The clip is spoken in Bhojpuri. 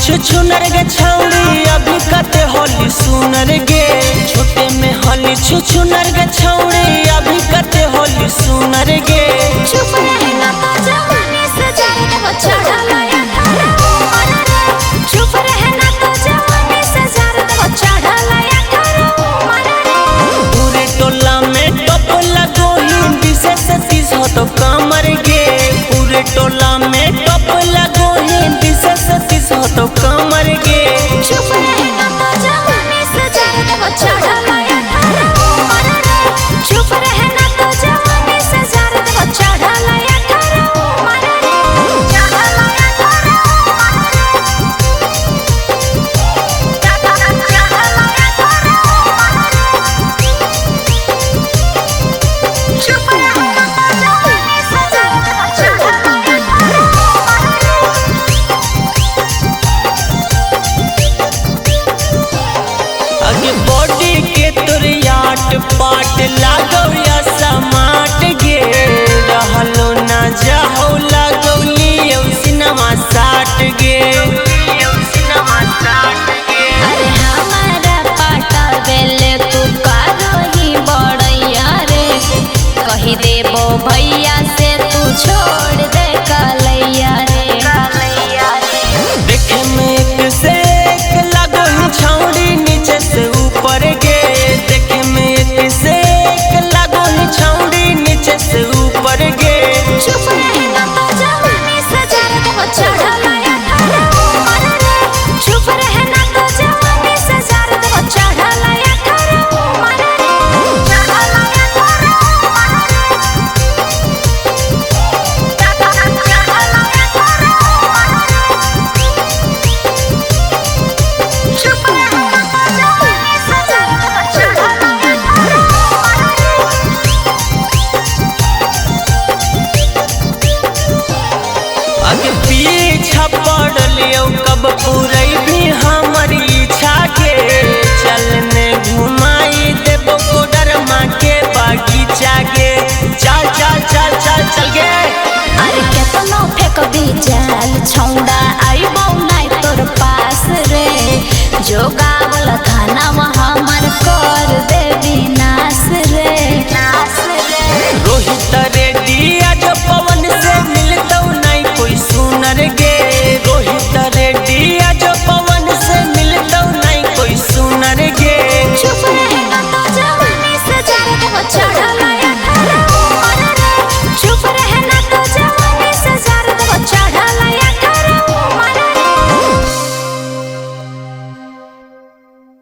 छुछुनर गे छौड़ी अभी कते होली सुनर गे। छोटे में होली छुछुनर गे छौड़ी अभी कते होली सुनर गे। चुप रहे ना तो जवानी से जाए वो चढ़ा लाया थारा उमर रे। चुप रहे ना तो जवानी से जाए वो चढ़ा लाया थारा उमर रे। पूरे टोला में टॉप लगो हिंदी से 37 हो तो कमर गे। पूरे टोला में टॉप लगो हिंदी से 37 हो तो कमर गे। चुप रहे ना तो जवानी से जाए वो चढ़ा लाया थारा उमर रे। चुप रहे ना तो जवानी से जाए वो चढ़ा लाया थारा उमर रे। चढ़ा लाया थारा उमर रे। चढ़ा लाया थारा उमर रे। चुप रहे ना तो जवानी से जाए वो चढ़ा लाया थारा उमर रे। आगे बॉडी के तोर याट पाट लागो या समाट गे। रहलो ना जाहो लागौली औ सिनेमा साट गे। अरे हमारा पाटा बेले तू कारो ही बड़ैया रे। कही देबो भैया से तू छोड़ दे कलैया रे। देखे में एक से एक लागो ही छौड़ी नीचे से ऊपर गे। देखे में एक से एक लागो ही छौड़ी नीचे से ऊपर गे। चुप रहे ना तो जवानी से जाए वो चढ़ा लाया थारा उमर रे। चुप रहे ना तो जवानी से जाए वो चढ़ा लाया थारा उमर रे। चढ़ा लाया थारा उमर रे। चढ़ा लाया थारा उमर रे। चुप रहे ना तो जवानी से जाए वो चढ़ा लाया थारा उमर रे। आगे पीछा पड़लियो कब पूरे भी हमारी इच्छा के। चलने घुमाई देबो कोडरमा के बगीचा गे। चल चल चल चल चल गे। अरे केतनो फेंक भी जाल छौड़ा